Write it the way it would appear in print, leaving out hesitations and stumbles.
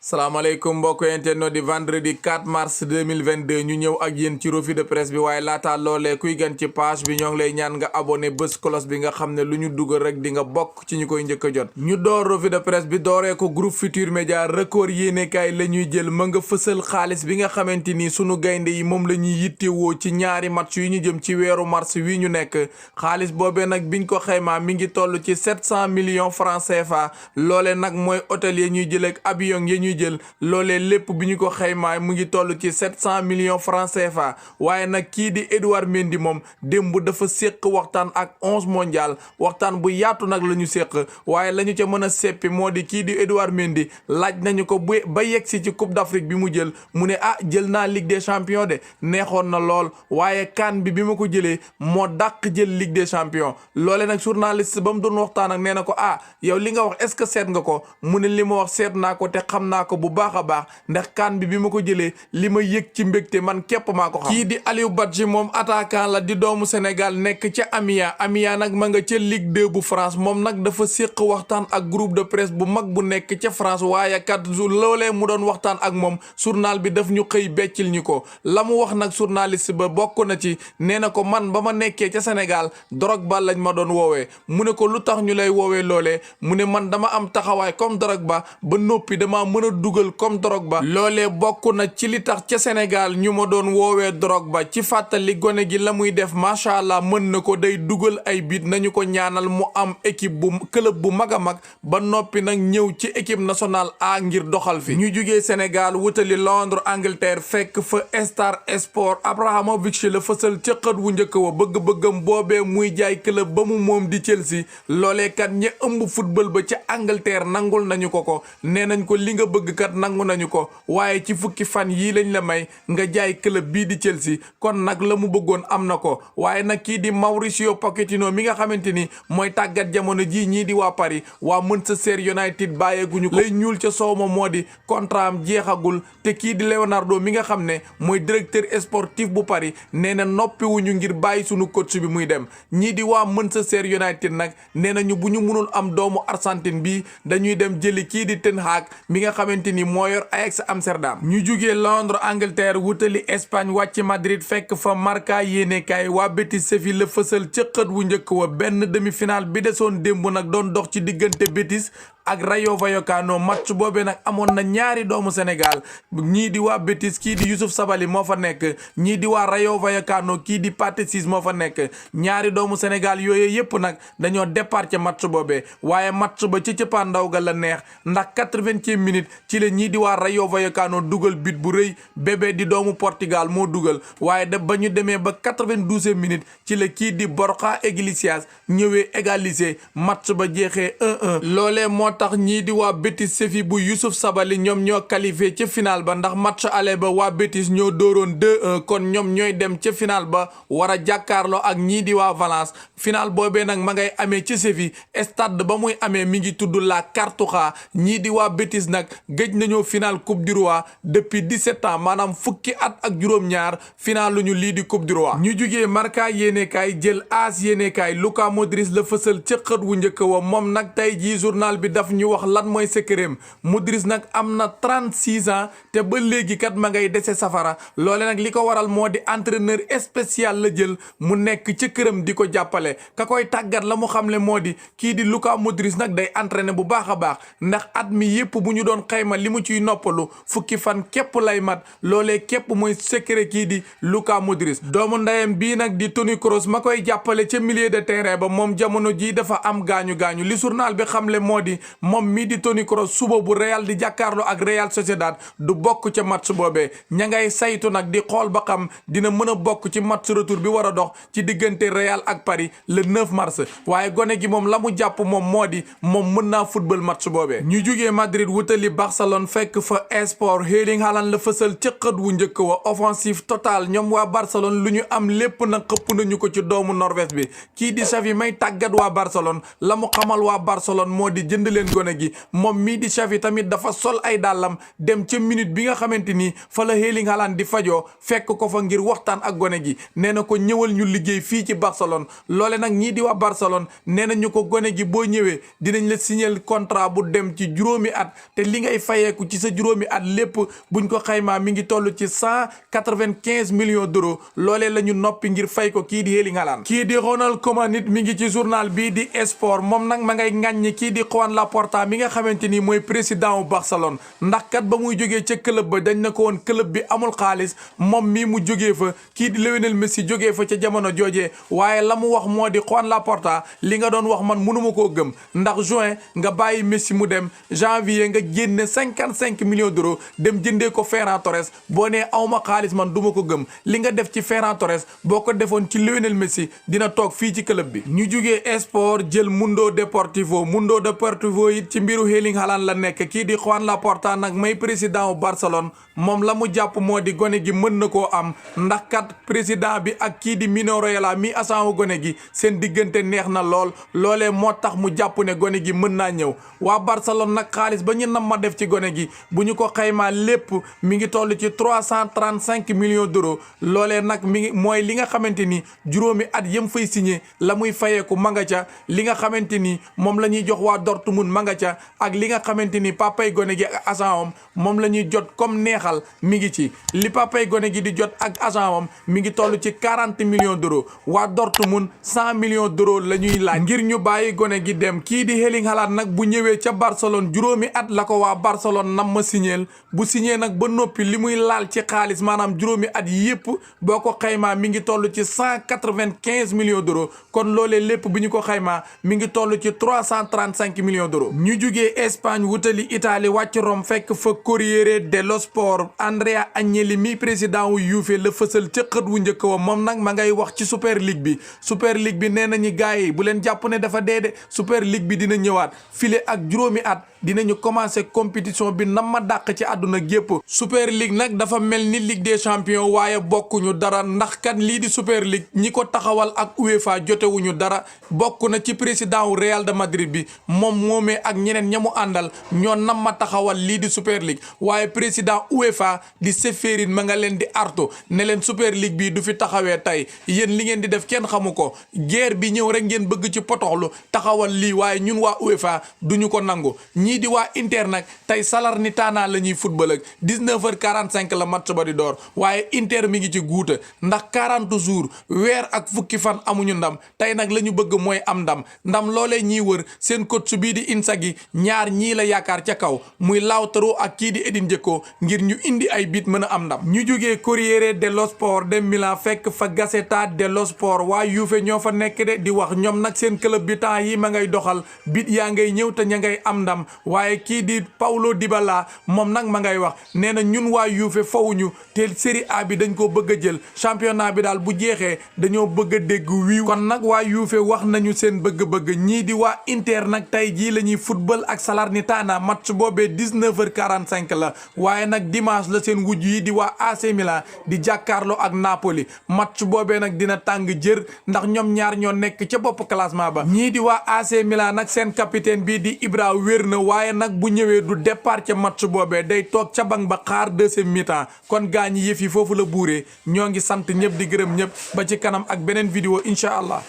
salaamaaleykum mbokk internet di vendredi 4 mars 2022 ñu ñëw ak yéen ci revue de presse bi waaye laata loolee kuy gan ci page bi ñoo ngi lay ñaan nga abonné bés cloche bi nga xam ne lu ñu dugal rek di nga bokk ci ñu koy njëkk a jot ñu door revue de presse bi dooree ko groupe Futurs Médias record yéenekaay la ñuy jël ma nga fësal xaalis bi nga xamante ni sunu gaynde yi moom la ñuy yittewoo ci ñaari match yu ñu jëm ci weeru mars wi ñu nekk xaalis boobee nag biñ ko xaymaa mi ngi toll ci 700 millions francs CFA loole nag mooy hôtel ya ñuy jël ak avion ya ñuy jël loolee lépp bi ñu ko xaymaa mu ngi toll ci 700 millions francs CFA waaye nag kii di Edouard Mendy moom démb dafa séq waxtaan ak 11 mondial waxtaan bu yaatu nag la ñu séq waaye la ñu ca mën a seppi moo di kii di Edouard Mendy laaj nañu ko ba yegsi ci Coupe d'Afrique bi mu jël mu ne jël naa Ligue des champions de neexoon na lool waaye CAN bi ma ko jëlee moo dàq jël Ligue des champions loole nag journaliste ba mu doon waxtaan ak nee na ko yow li nga wax est-ce que seet nga ko mu ne li ma wax seet naa ko te xam naa ko bu baax a baax ndax CAN bi ma ko jëlee li ma yëg ci mbégte man képp maa ko xam. kii di Aliou Badji moom attaquant la di doomu Sénégal nekk ca Amiens nag ma nga ca Ligue 2 bu France moom nag dafa séq waxtaan ak groupe de presse bu mag bu nekk ca France waaye kat loolee mu doon waxtaan ak moom journal bi daf ñu xëy beccil ñu ko la mu wax nag journaliste ba bokk na ci nee na ko man ba ma nekkee ca Sénégal Drogba lañ ma doon woowee mu ne ko lu tax ñu lay woowee loolee mu ne man dama am taxawaay comme Drogba ba noppi dama mën a dugal comme Drogba loolee bokk na ci li tax ca Sénégal ñu ma doon woowee Drogba ci fàttali gone gi la muy def macha allah mën na ko day dugal ay bit nañu ko ñaanal mu am équipe bu club bu mag a mag ba noppi nag ñëw ci équipe nationale A ngir doxal fi ñu jugee Sénégal wutali Londres Angleterre fekk fa Star Sport Abramovich la fësal ca xët wu njëkk wa bëgg-bëggam boobee muy jaay club ba mu moom di Chelsea loolee kat ña ëmb football ba ca Angleterre nangul nañu ko nee nañ ko li nga bëgg kat nangu nañu ko waaye ci fukki fan yii lañ la may nga jaay club bii di Chelsea kon nag la mu bëggoon am na ko waaye nag kii di Mauricio Pochettino mi nga xamante ni mooy tàggat jamono jii ñii di waa Paris waa Manchester United bàyyeeguñu ko lay ñuul ca soow ma moo di contrat am jeexagul te kii di Leonardo mi nga xam ne mooy directeur sportif bu Paris nee na noppiwuñu ngir bàyyi sunu coach bi muy dem ñii di waa Manchester United nag nee nañu bu ñu mënul am doomu Argentine bi dañuy dem jëli kii di Ten Hag mi nga xamante ni moo yor Ajax Amsterdam ñu jugee Londres Angleterre wutali Espagne wàcc Madrid fekk fa Marca yéenekaay waa Betis Séville la fësal ca xët wu njëkk wa benn demi-finale bi desoon démb nag doon dox ci diggante Betis ak Rayo Vallecano match boobee nag amoon na ñaari doomu Sénégal ñii di waa Betis kii di Youssouf Sabaly moo fa nekk ñii di waa Rayo Vallecano kii di Pathé Ciss moo fa nekk ñaari doomu Sénégal yooyu yëpp nag dañoo départ ca match boobee waaye match ba ci cëppaandaw ga la neex ndax 80e minute ci la ñii di waa Rayo Vallecano dugal but bu rëy Bébé di doomu Portugal moo dugal waaye ba ñu demee ba 92e minute ci la kii di Borja Iglesias ñëwee égaliser match ba jeexee 1-1 loolee moo tax ñii di waa Betis Séville bu Youssouf Sabaly ñoom ñoo qualifié ca final ba ndax match aller ba waa Betis ñoo dóoroon 2-1 kon ñoom ñooy dem ca final ba war a jàkkaarloo ak ñii di waa Valence final boobee nag ma ngay amee ca Séville stade ba muy amee mi ngi tudd la Cartuja ñii di waa Betis nag gëj nañoo final Coupe du Roi depuis 17 ans maanaam fukki at ak juróom-ñaar final lu ñu lii di Coupe du Roi ñu jugee Marca yéenekaay jël AS yéenekaay Luka Modric la fësal ca xët wu njëkk wa moom nag tey jii journal bi daf ñu wax lan mooy secret Modric nag am na 36 ans te ba léegi kat ma ngay dese safara loole nag li ko waral moo di entraîneur spécial la jël mu nekk ca këram di ko jàppale ka koy tàggat la mu xamle moo di kii di Luka Modric nag day entraîné bu baax a baax ndax at mi yépp bu ñu doon xayma li mu ciy noppalu fukki fan képp lay mat loolee képp mooy secret kii di Luka Modric doomu ndeyam bii nag di Toni Kroos ma koy jàppale ca milieu de terrain ba moom jamono ji dafa am gaañu li journal bi xamle moo di moom mii di Toni Kroos suba bu Real di jàkkaarloo ak Real Sociedad du bokk ca match boobee ña ngay saytu nag di xool ba xam dina mën a bokk ci match retour bi war a dox ci diggante Real ak Paris le 9 mars waaye gone gi moom la mu jàpp moom moo di moom mën naa football match boobee ñu jugee Madrid wutali Barcelone fekk fa Esport Erling Haaland la fësal ca xët wu njëkk wa offensive total ñoom waa Barcelone lu ñu am lépp nag xëpp nañu ko ci doomu Norvège bi kii di Xavi may tàggat waa Barcelone la mu xamal waa Barcelone moo di jënd leen gone gi. moom mii di Xavi tamit dafa sol ay dàllam dem ca minute bi nga xamante ni fa la Erling Haaland di fajoo fekk ko fa ngir waxtaan ak gone gi nee na ko ñëwal ñu liggéey fii ci Barcelone. loole nag ñii di waa Barcelone nee na ñu ko gone gi boo ñëwee dinañ la signer contrat bu dem ci juróomi at te li ngay fayeeku ci sa juróomi at lépp buñ ko xaymaa mi ngi toll ci 195 millions d'euros loolee la ñu noppi ngir fay ko kii di Erling Haaland. kii di Ronald Koeman nit mi ngi ci journal bii di Sport moom nag ma ngay ŋàññi kii di Joan Laporta mi nga xamante ni mooy président wu Barcelone ndax kat ba muy jógee ca club ba dañ na ko woon club bi amul xaalis moom mii mu jógee fa kii di Lionel Messi jógee fa ca jamono joojee waaye la mu wax moo di Joan Laporta li nga doon wax man mënuma koo gëm ndax juin nga bàyyi Messi mu dem janvier nga génne 55 millions d'euros dem jëndee ko Ferran Torres boo nee awma xaalis man duma ko gëm li nga def ci Ferran Torres boo ko defoon ci Lionel Messi dina toog fii ci club bi. ñu jugee Sport jël Mundo Deportivo it ci mbiru Erling Haaland la nekk kii di Joan Laporta nag may président wu Barcelone moom la mu jàpp moo di gone gi mën na koo am ndax kat président bi ak kii di Mino Raiola mi agent wu gone gi seen diggante neex na lool loolee moo tax mu jàpp ne gone gi mën naa ñëw waa Barcelone nag xaalis ba ñu nam ma def ci gone gi bu ñu ko xaymaa lépp mi ngi toll ci 335 millions d'euros loolee nag mi ngi mooy li nga xamante ni juróomi at yëm fay signé la muy fayeeku ma nga ca li nga xamante ni moom la ñuy jox waa Dortmund ma nga ca ak li nga xamante ni papay gone gi ak agent am moom la ñuy jot comme neexal mi ngi ci li papay gone gi di jot ak agent am mi ngi toll ci 40 millions d'euros waa Dortmund 100 millions d'euros la ñuy laaj ngir ñu bàyyi gone gi dem kii di Erling Haaland nag bu ñëwee ca Barcelone juróomi at la ko waa Barcelone nam ma signeel bu signé nag ba noppi li muy laal ci xaalis maanaam juróomi at yépp boo ko xaymaa mi ngi toll ci 195 millions d'euros kon loolee lépp bu ñu ko xaymaa mi ngi toll ci 335 millions d'euros. ñu jugee Espagne wutali Italie wàcc Rome fekk fa Corriere dello Sport Andrea Agnelli mi président wu Juve la fësal ca xët wu njëkk wa moom nag ma ngay wax ci Super League bi nee nañu gars yi bu leen jàpp ne dafa dee Super League bi dina ñëwaat file ak juróomi at dinañu commencer compétition bi nam ma dàq ci àdduna gépp Super League nag dafa mel ni Ligue des champions waaye bokkuñu dara ndax kat lii di Super League ñi ko taxawal ak UEFA jotewuñu dara bokk na ci président wu Real de Madrid bi moom moomee ak ñeneen ñamu àndal ñoo nam ma taxawal lii di Super League waaye président UEFA di Ceferin ma nga leen di artu ne leen Super League bii du fi taxawee tey yéen li ngeen di def kenn xamu ko guerre bi ñëw rek ngeen bëgg ci potoxlu taxawal lii waaye ñun waa UEFA duñu ko nangu ñii di waa Inter nag tey Salernitana la ñuy football ak 19h45 la match ba di door waaye Inter mi ngi ci guuta ndax 40 jours weer ak fukki fan amuñu ndam tey nag la ñu bëgg mooy am ndam loolee ñiy wër seen coach bii di Inzaghi ñaar ñii la yaakaar ca kaw muy Lautaro ak kii di Edin Dzeko ngir ñu indi ay bit mën a am ndam. ñu jógee Corriere dello Sport dem Milan fekk fa Gazzetta dello Sport waa Juve ñoo fa nekk de di wax ñoom nag seen club bi temps yi ma ngay doxal bit yaa ngay ñëw te ña ngay am ndam waaye kii di Paulo Dybala moom nag ma ngay wax nee na ñun waa Juve fawuñu te Serie A bi dañ ko bëgg a jël championnat bi daal bu jeexee dañoo bëgg a dégg wiiw kon nag waa Juve wax nañu seen bëgg-bëgg ñii di waa Inter nag tey jii la ñuy football ak Salernitana match boobee 19h45 la waaye nag dimanche la seen wujj yi di waa AC Milan di jàkkaarloo ak Napoli match boobee nag dina tàng jër ndax ñoom ñaar ñoo nekk ca bopp classement ba ñii di waa AC Milan nag seen capitaine bii di Ibra wér na waaye nag bu ñëwee du départ ca match boobee day toog ca banc ba xaar deuxième mi-temps kon gaa ñi yëf yi foofu la buuree ñoo ngi sant ñëpp di gërëm ñëpp ba ci kanam ak beneen vidéo incha allah